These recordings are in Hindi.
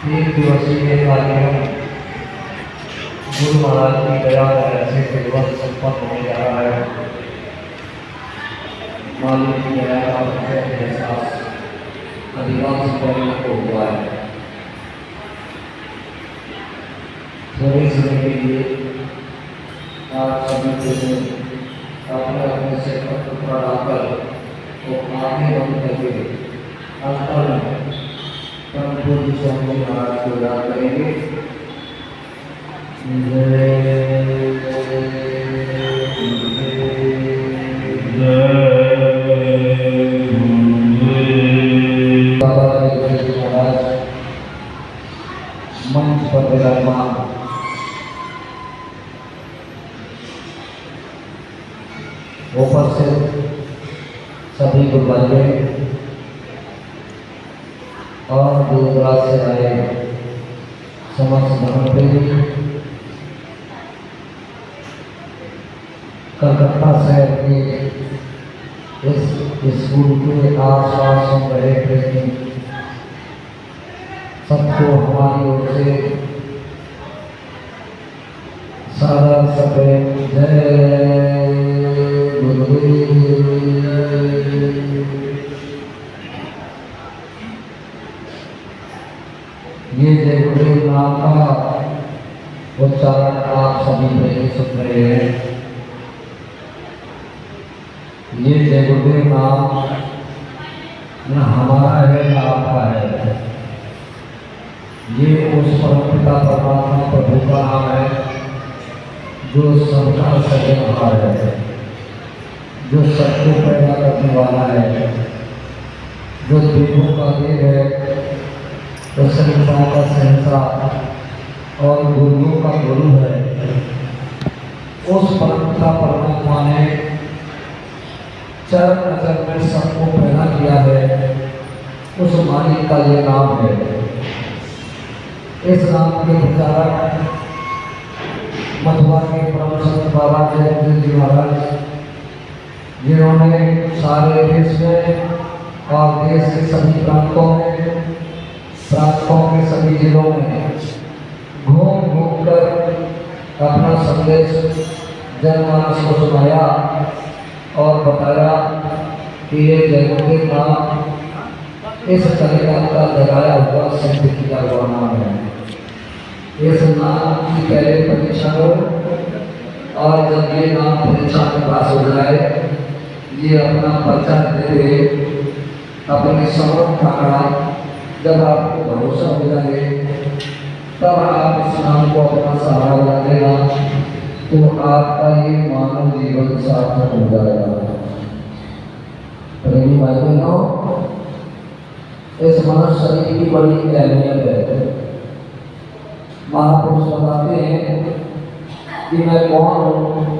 एक दिवसीय कार्यक्रम गुरु महाराज की दया ऐसे दिवस संपन्न होने जा रहा है। मालिक की दया का एहसास अधिकांश परिवार को हुआ है। थोड़े समय के लिए आप सभी को अपने अपने से पत्र पर आकर वो आगे बंद करके अंतर में परम पूज्य स्वामी महाराज को याद करेंगे। महाराज मंच पर विराजमान ऊपर से सभी को बंदे और दूर दराज से आए समस्त धर्म प्रेमी कलकत्ता शहर के इस स्कूल के आसपास में रहे प्रेमी सबको हमारी ओर से सारा सफेद जय गुरुदेव। ये जय गुरुदेव नाम का उच्चारण आप सभी प्रेमी सुन रहे हैं। ये जय गुरुदेव नाम न हमारा है न आपका है। ये उस परमपिता परमात्मा प्रभु का नाम है जो सबका सृजनहार है, जो सबको पैदा करने वाला है, जो देवों का देव है, जो संसार का शहंशाह और गुरुओं का गुरु है। उस परमपिता परमात्मा ने चरण नजर में सबको पैदा किया है। उस मालिक का ये नाम है। इस नाम के प्रचारक मथुरा के परम संत बाबा जयदेव जी महाराज, जिन्होंने सारे देश में और देश के सभी प्रांतों के सभी जिलों में घूम घूम कर अपना संदेश जनमानस को सुनाया और बताया कि ये जय गुरुदेव नाम इस कलिकाल का लगाया हुआ सिद्ध किया हुआ नाम है। इस नाम की पहले परीक्षा हो और जब ये नाम परीक्षा में पास हो जाए, ये अपना पर्चा दे अपने समर्थ का जब आपको भरोसा हो जाए तब आप इस नाम को अपना सहारा बना देना, तो आपका ये मानव जीवन सार्थक हो जाएगा। प्रेमी भाई बहनों, इस मनुष्य शरीर की बड़ी अहमियत है। महापुरुष बताते हैं कि मैं कौन हूँ,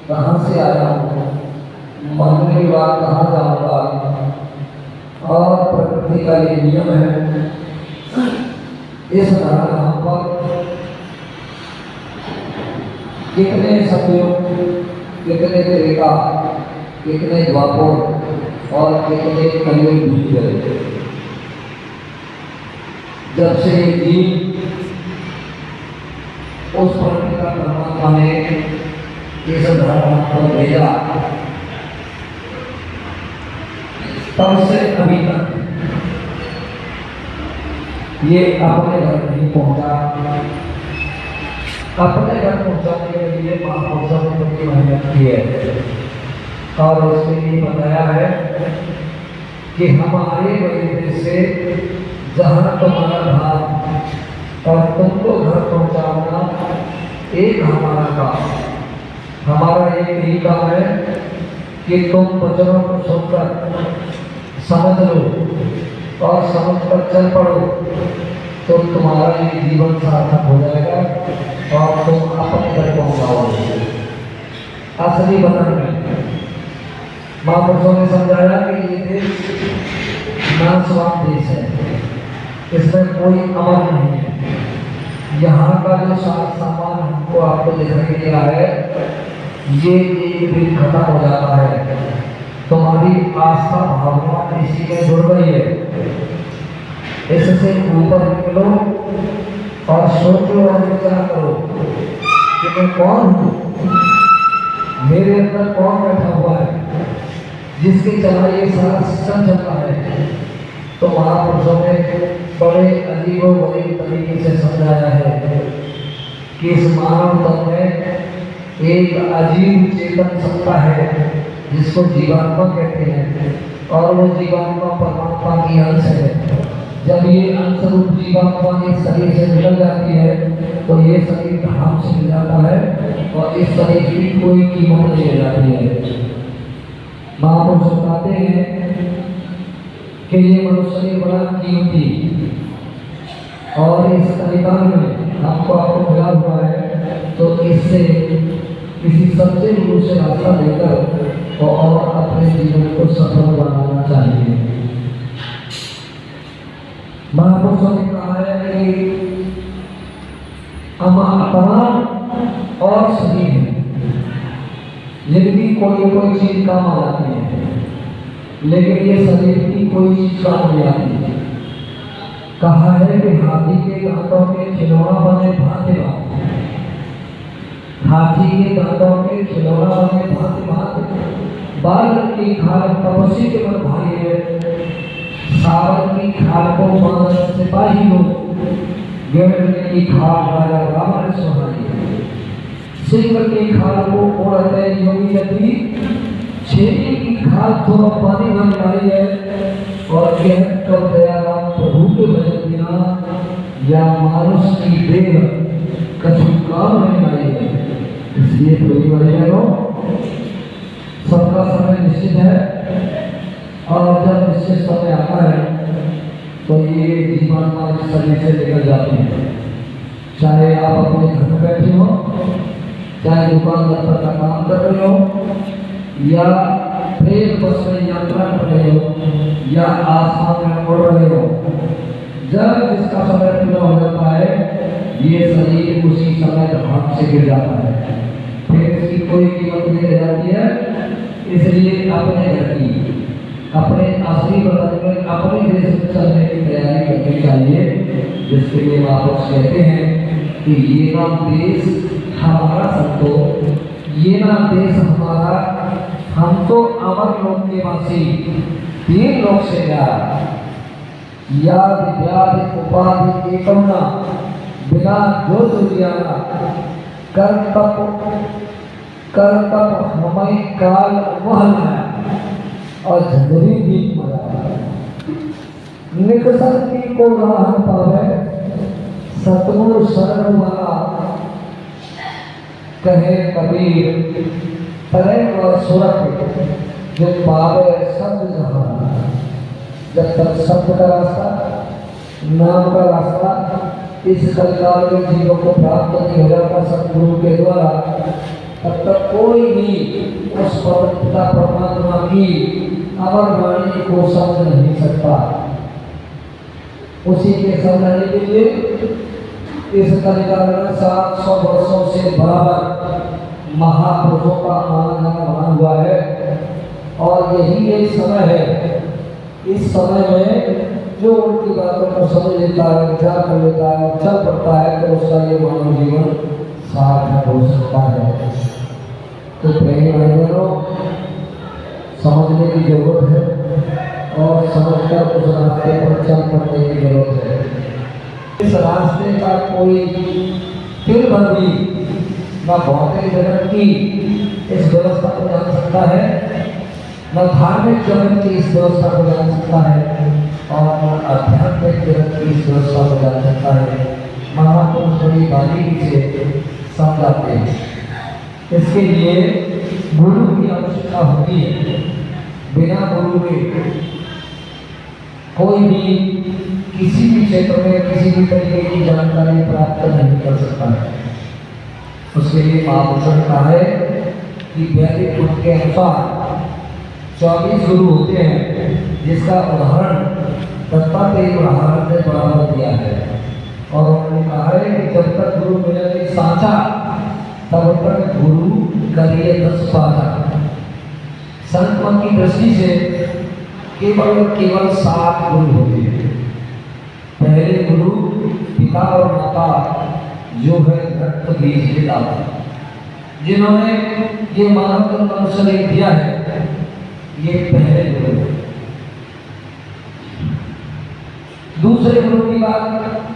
कहाँ से आया हूँ, मरने के बाद कहाँ जाऊँगा, और प्रकृति का ये नियम है। इस धराधाम पर कितने सतयुग, कितने त्रेता, कितने द्वापर और कितने कलयुग बीत गए। जब से जीव उस परमपिता परमात्मा ने इस धराधाम पर भेजा, तब से अभी तक ये अपने घर नहीं पहुंचा। अपने घर पहुंचाने के लिए महापुरुषों ने बड़ी मेहनत की है और उसके लिए बताया है कि हमारे वजह से जहाँ तुम्हारा धाम और तुमको घर पहुंचाना एक हमारा काम। हमारा एक ही काम है कि तुम वचनों को सुनकर समझ लो और समझ कर चल पड़ो, तो तुम्हारा ये जीवन सार्थक हो जाएगा और तुम अपने घर पहुंच जाओगे। असली वतन में महापुरुषों ने समझाया कि ये देश नाशवान देश है, इसमें कोई अमर नहीं है। यहाँ का जो सामान हमको आपको दिखाई दे रहा है, ये एक दिन खत्म हो जाता है। तुम्हारी आस्था भावना इसी में जुड़ गई है। इससे ऊपर निकलो और सोचो और विचार करो कि मैं कौन हूँ, मेरे अंदर कौन बैठा हुआ है जिसके चला ये सारा सिस्टम चल रहा है। तो महापुरुषों ने बड़े अजीबो गरीब तरीके से समझाया है कि इस मानव तन में एक अजीब चेतन सत्ता है जिसको जीवात्मा कहते हैं, और वो जीवात्मा परमात्मा की अंश है। जब ये अंश रूप जीवात्मा इस शरीर से निकल जाती है तो ये शरीर धाम से मिल जाता है और इस शरीर की कोई कीमत नहीं जाती है। महापुरुष बताते हैं कि ये मनुष्य शरीर बड़ा कीमती, और इस कलिकाल में आपको मिला हुआ है, तो इससे किसी सच्चे गुरु से रास्ता लेकर और अपने जीवन को सफल बनाना चाहिए। महापुरुषों ने कहा है कि तमाम और सभी हैं जिनकी कोई चीज काम आ जाती है, लेकिन ये शरीर की कोई चीज काम नहीं आती। कहा है कि हाथी के दांतों के खिलौना बने भांति भांति, हाथी के दांतों के खिलौना बने भांति भांति, बालक की खाल तपस्वी के मन भाई है, सावन की खाल को बांधर सिपाही हो, गेंद की खाल राजा रावण सुहाई, सिंह की खाल को ओढ़ते योगी यति, छेली की खाल थोड़ा पानी बन रही है, और यह कर दयाराम प्रभु के भजन बिना या मानुष की देह कछु काम नहीं आई है। इसलिए सबका समय निश्चित है, और जब निश्चित समय आता है तो ये जीवात्मा इस शरीर से निकल जाती है। चाहे आप अपने घर में बैठे हो, चाहे दुकान दफ्तर का काम कर रहे हो, या ट्रेन बस में यात्रा कर रहे हो, या आसमान में उड़ रहे हो, जब जिसका समय पूरा हो जाता है ये शरीर उसी समय हाथ से गिर जाता है, फिर इसकी कोई कीमत नहीं रह जाती है। इसलिए अपने घर की, अपने असली बदन में अपने देश में चलने की तैयारी करनी चाहिए, जिसके लिए वापस कहते हैं कि ये ना देश हमारा संतो, ये ना देश हमारा, हम तो अमर लोक के वासी, तीन लोक से याद व्याध उपाधि एकम ना, बिना जो दुर्याना, कर तप हमें काल वह लाया, और झंझरी बीच मरा, निकसन की को राह पावे, सतगुरु शरण वाला, कहे कबीर तरह और सुरत जो पावे शब्द जहां। जब तक शब्द का रास्ता, नाम का रास्ता इस कलिकाल में जीवों को प्राप्त नहीं हो जाता सतगुरु के द्वारा, तब तक कोई भी उस पवित्रता परमात्मा की अमर वाणी को समझ नहीं सकता। उसी के समझने के लिए इस कलिकाल में 700 वर्षों से बराबर महापुरुषों का आना बना हुआ है, और यही एक समय है। इस समय में जो उनकी बातों को समझ लेता है, विचार कर लेता है, चल पड़ता है, तो उसका ये मानव जीवन सार्थक हो सकता है। तो प्रेमी भाइयों, समझने की जरूरत है और समझकर उस रास्ते पर चल पड़ने की जरूरत है। इस रास्ते का कोई फिर भी न भौतिक जगत की इस व्यवस्था को जान सकता है, न धार्मिक जगत की इस व्यवस्था को जान सकता है, और न आध्यात्मिक जगत की इस व्यवस्था को जान सकता है। महापुरुष बड़ी बारीकी से समझाते हैं। इसके लिए गुरु की आवश्यकता होती है। बिना गुरु के कोई भी किसी भी क्षेत्र में किसी भी तरीके की जानकारी प्राप्त नहीं कर सकता है। उसके लिए महापुरुषों ने कहा है कि वैदिक मत के अनुसार 24 गुरु होते हैं, जिसका उदाहरण दत्तात्रेय महाराज ने बराबर दिया है। और उन्होंने कहा है कि जब तक गुरु मिले साचा, तब तक गुरु करिए 10 पाचा। संत मत की दृष्टि से केवल 7 गुरु होते हैं। पिता और माता जो है रक्त बीज पिता, जिन्होंने ये मानव तन मनुष्य ने दिया है, ये पहले गुरु। दूसरे गुरु की बात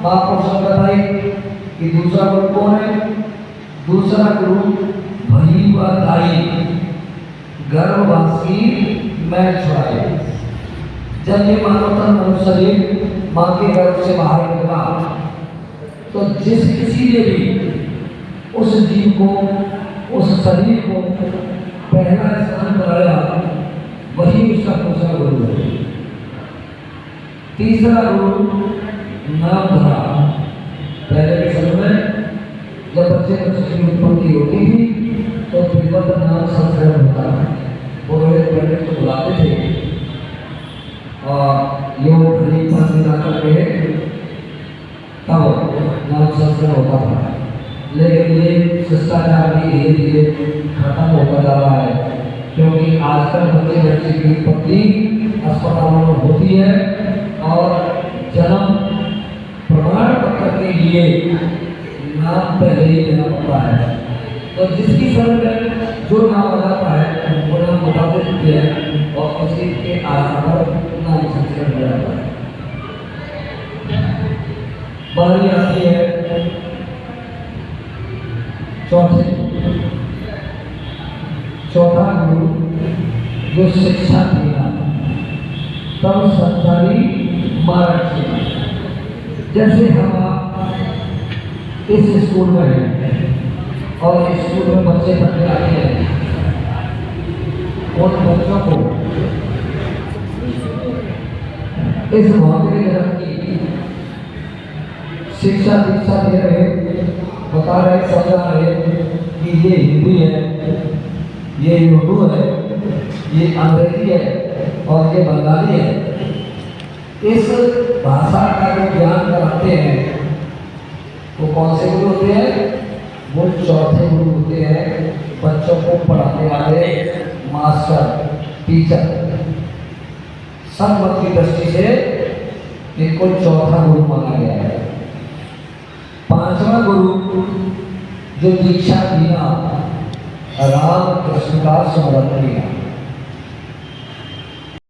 महापुरुषों ने बताई कि दूसरा गुरु कौन है। दूसरा गुरु भई व दाई गर्भवासी मैं छुड़ाए। जब ये मानव तन मनुष्य शरीर माँ के गर्भ से बाहर निकला तो जिस किसी ने भी उस जीव को, उस शरीर को पहला स्नान कराया, वही उसका दूसरा गुरु है। तीसरा गुरु नाम धरा। पहले के समय में जब बच्चे की उत्पत्ति होती थी तो पिता का नाम संस्करण होता है, पुरोहित पंडित को बुलाते थे और योग करके तब नाम संस्करण होता था। लेकिन ये शिष्टाचार भी धीरे धीरे खत्म होता जा रहा है, क्योंकि आजकल बच्चे की उत्पत्ति अस्पतालों में होती है और जन्म प्रमाण पत्र के लिए नाम पहले ही देना पड़ता है। तो जिसकी शरण में जो नाम आ जाता है वो नाम बता देते हैं और उसी के आधार पर नाम संस्करण हो जाता है। बारी आती है चौथा गुरु जो शिक्षा दिया, तब संसारी मार्ग से। जैसे हम इस स्कूल में हैं और इस स्कूल में बच्चे पढ़ने आते हैं, उन बच्चों को इस भौतिक जगत की शिक्षा दीक्षा दे रहे, बता रहे, समझा रहे कि ये हिंदी है, ये उर्दू है, ये अंग्रेजी है और ये बंगाली है। इस भाषा का जो ज्ञान कराते हैं वो कौन से गुरु होते हैं? वो चौथे गुरु होते हैं, बच्चों को पढ़ाने वाले मास्टर, टीचर। संत की दृष्टि से इनको चौथा गुरु माना गया है। पांचवा गुरु जो दीक्षा दिया, राम कृष्ण का स्मरण किया।